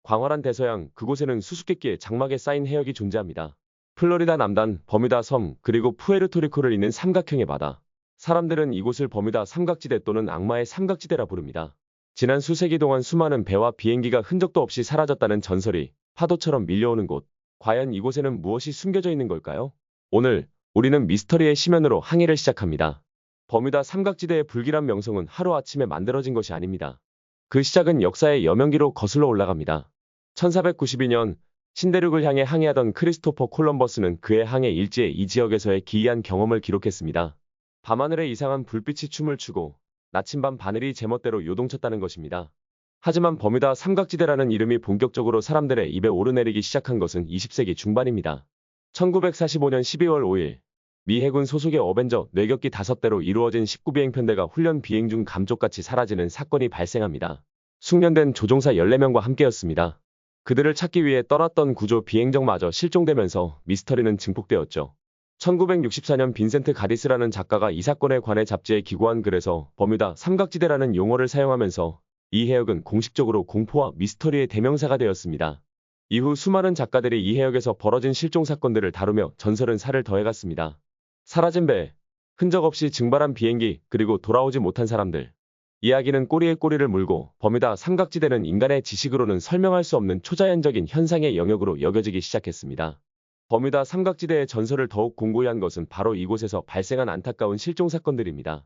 광활한 대서양, 그곳에는 수수께끼의 장막에 쌓인 해역이 존재합니다. 플로리다 남단, 버뮤다 섬, 그리고 푸에르토리코를 잇는 삼각형의 바다. 사람들은 이곳을 버뮤다 삼각지대 또는 악마의 삼각지대라 부릅니다. 지난 수세기 동안 수많은 배와 비행기가 흔적도 없이 사라졌다는 전설이 파도처럼 밀려오는 곳. 과연 이곳에는 무엇이 숨겨져 있는 걸까요? 오늘 우리는 미스터리의 심연으로 항해를 시작합니다. 버뮤다 삼각지대의 불길한 명성은 하루아침에 만들어진 것이 아닙니다. 그 시작은 역사의 여명기로 거슬러 올라갑니다. 1492년 신대륙을 향해 항해하던 크리스토퍼 콜럼버스는 그의 항해 일지에 이 지역에서의 기이한 경험을 기록했습니다. 밤하늘에 이상한 불빛이 춤을 추고 나침반 바늘이 제멋대로 요동쳤다는 것입니다. 하지만 버뮤다 삼각지대라는 이름이 본격적으로 사람들의 입에 오르내리기 시작한 것은 20세기 중반입니다. 1945년 12월 5일 미 해군 소속의 어벤져 뇌격기 5대로 이루어진 19비행편대가 훈련 비행 중 감쪽같이 사라지는 사건이 발생합니다. 숙련된 조종사 14명과 함께였습니다. 그들을 찾기 위해 떠났던 구조 비행정마저 실종되면서 미스터리는 증폭되었죠. 1964년 빈센트 가디스라는 작가가 이 사건에 관해 잡지에 기고한 글에서 버뮤다 삼각지대라는 용어를 사용하면서 이 해역은 공식적으로 공포와 미스터리의 대명사가 되었습니다. 이후 수많은 작가들이 이 해역에서 벌어진 실종 사건들을 다루며 전설은 살을 더해갔습니다. 사라진 배, 흔적 없이 증발한 비행기, 그리고 돌아오지 못한 사람들. 이야기는 꼬리에 꼬리를 물고 버뮤다 삼각지대는 인간의 지식으로는 설명할 수 없는 초자연적인 현상의 영역으로 여겨지기 시작했습니다. 버뮤다 삼각지대의 전설을 더욱 공고히 한 것은 바로 이곳에서 발생한 안타까운 실종 사건들입니다.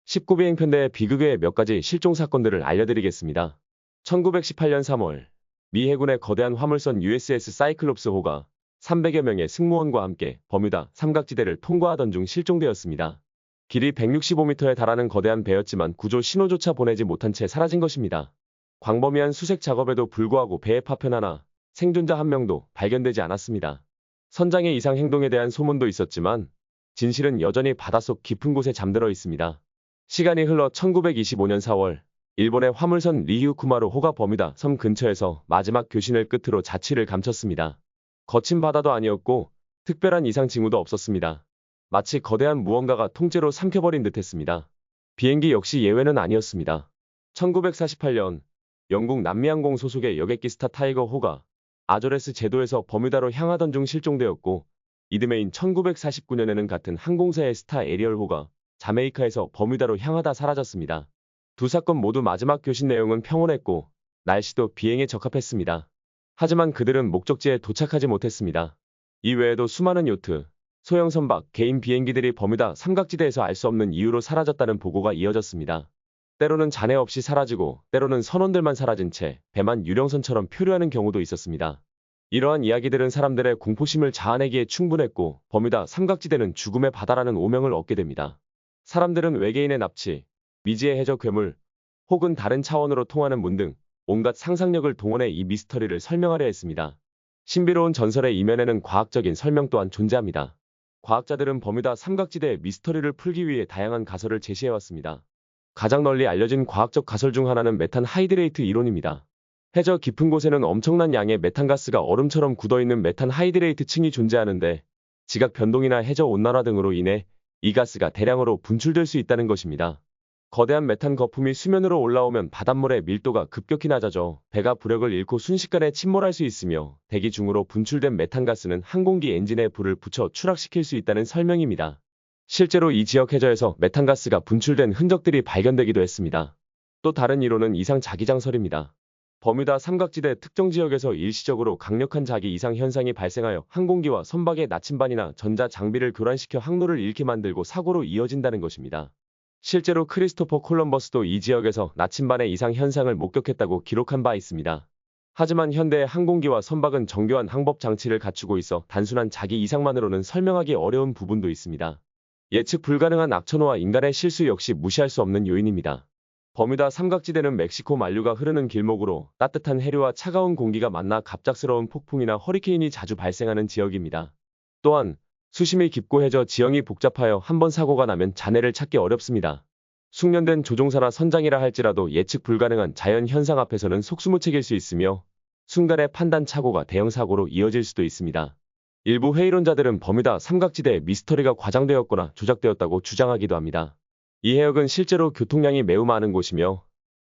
19비행편대의 비극의 몇 가지 실종 사건들을 알려드리겠습니다. 1918년 3월 미 해군의 거대한 화물선 USS 사이클롭스호가 300여 명의 승무원과 함께 버뮤다 삼각지대를 통과하던 중 실종되었습니다. 길이 165m에 달하는 거대한 배였지만 구조 신호조차 보내지 못한 채 사라진 것입니다. 광범위한 수색 작업에도 불구하고 배의 파편 하나, 생존자 한 명도 발견되지 않았습니다. 선장의 이상 행동에 대한 소문도 있었지만 진실은 여전히 바닷속 깊은 곳에 잠들어 있습니다. 시간이 흘러 1925년 4월 일본의 화물선 리히우쿠마루 호가 버뮤다 섬 근처에서 마지막 교신을 끝으로 자취를 감췄습니다. 거친 바다도 아니었고 특별한 이상 징후도 없었습니다. 마치 거대한 무언가가 통째로 삼켜버린 듯했습니다. 비행기 역시 예외는 아니었습니다. 1948년 영국 남미항공 소속의 여객기 스타 타이거 호가 아조레스 제도에서 버뮤다로 향하던 중 실종되었고 이듬해인 1949년에는 같은 항공사의 스타 에리얼 호가 자메이카에서 버뮤다로 향하다 사라졌습니다. 두 사건 모두 마지막 교신 내용은 평온했고 날씨도 비행에 적합했습니다. 하지만 그들은 목적지에 도착하지 못했습니다. 이 외에도 수많은 요트, 소형 선박, 개인 비행기들이 버뮤다 삼각지대에서 알 수 없는 이유로 사라졌다는 보고가 이어졌습니다. 때로는 잔해 없이 사라지고 때로는 선원들만 사라진 채 배만 유령선처럼 표류하는 경우도 있었습니다. 이러한 이야기들은 사람들의 공포심을 자아내기에 충분했고 버뮤다 삼각지대는 죽음의 바다라는 오명을 얻게 됩니다. 사람들은 외계인의 납치, 미지의 해저 괴물, 혹은 다른 차원으로 통하는 문 등 온갖 상상력을 동원해 이 미스터리를 설명하려 했습니다. 신비로운 전설의 이면에는 과학적인 설명 또한 존재합니다. 과학자들은 버뮤다 삼각지대의 미스터리를 풀기 위해 다양한 가설을 제시해왔습니다. 가장 널리 알려진 과학적 가설 중 하나는 메탄 하이드레이트 이론입니다. 해저 깊은 곳에는 엄청난 양의 메탄가스가 얼음처럼 굳어있는 메탄 하이드레이트 층이 존재하는데 지각 변동이나 해저 온난화 등으로 인해 이 가스가 대량으로 분출될 수 있다는 것입니다. 거대한 메탄 거품이 수면으로 올라오면 바닷물의 밀도가 급격히 낮아져 배가 부력을 잃고 순식간에 침몰할 수 있으며 대기 중으로 분출된 메탄가스는 항공기 엔진에 불을 붙여 추락시킬 수 있다는 설명입니다. 실제로 이 지역 해저에서 메탄가스가 분출된 흔적들이 발견되기도 했습니다. 또 다른 이론은 이상 자기장설입니다. 버뮤다 삼각지대 특정 지역에서 일시적으로 강력한 자기 이상 현상이 발생하여 항공기와 선박의 나침반이나 전자 장비를 교란시켜 항로를 잃게 만들고 사고로 이어진다는 것입니다. 실제로 크리스토퍼 콜럼버스도 이 지역에서 나침반의 이상 현상을 목격했다고 기록한 바 있습니다. 하지만 현대의 항공기와 선박은 정교한 항법 장치를 갖추고 있어 단순한 자기 이상만으로는 설명하기 어려운 부분도 있습니다. 예측 불가능한 악천후와 인간의 실수 역시 무시할 수 없는 요인입니다. 버뮤다 삼각지대는 멕시코 만류가 흐르는 길목으로 따뜻한 해류와 차가운 공기가 만나 갑작스러운 폭풍이나 허리케인이 자주 발생하는 지역입니다. 또한 수심이 깊고 해저 지형이 복잡하여 한번 사고가 나면 잔해를 찾기 어렵습니다. 숙련된 조종사나 선장이라 할지라도 예측 불가능한 자연 현상 앞에서는 속수무책일 수 있으며 순간의 판단 착오가 대형 사고로 이어질 수도 있습니다. 일부 회의론자들은 버뮤다 삼각지대의 미스터리가 과장되었거나 조작되었다고 주장하기도 합니다. 이 해역은 실제로 교통량이 매우 많은 곳이며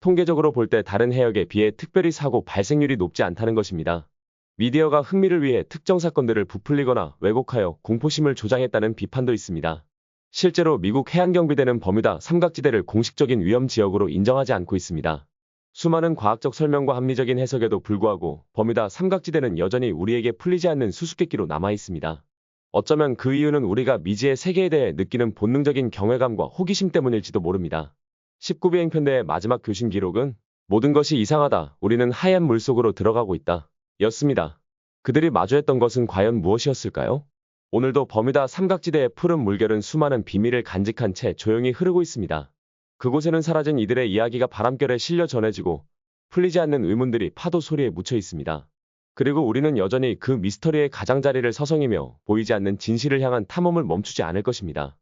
통계적으로 볼 때 다른 해역에 비해 특별히 사고 발생률이 높지 않다는 것입니다. 미디어가 흥미를 위해 특정 사건들을 부풀리거나 왜곡하여 공포심을 조장했다는 비판도 있습니다. 실제로 미국 해안경비대는 버뮤다 삼각지대를 공식적인 위험 지역으로 인정하지 않고 있습니다. 수많은 과학적 설명과 합리적인 해석에도 불구하고 버뮤다 삼각지대는 여전히 우리에게 풀리지 않는 수수께끼로 남아 있습니다. 어쩌면 그 이유는 우리가 미지의 세계에 대해 느끼는 본능적인 경외감과 호기심 때문일지도 모릅니다. 19비행편대의 마지막 교신 기록은 모든 것이 이상하다. 우리는 하얀 물속으로 들어가고 있다. 였습니다. 그들이 마주했던 것은 과연 무엇이었을까요? 오늘도 버뮤다 삼각지대의 푸른 물결은 수많은 비밀을 간직한 채 조용히 흐르고 있습니다. 그곳에는 사라진 이들의 이야기가 바람결에 실려 전해지고 풀리지 않는 의문들이 파도 소리에 묻혀 있습니다. 그리고 우리는 여전히 그 미스터리의 가장자리를 서성이며 보이지 않는 진실을 향한 탐험을 멈추지 않을 것입니다.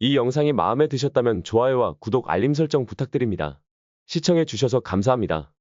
이 영상이 마음에 드셨다면 좋아요와 구독 알림 설정 부탁드립니다. 시청해 주셔서 감사합니다.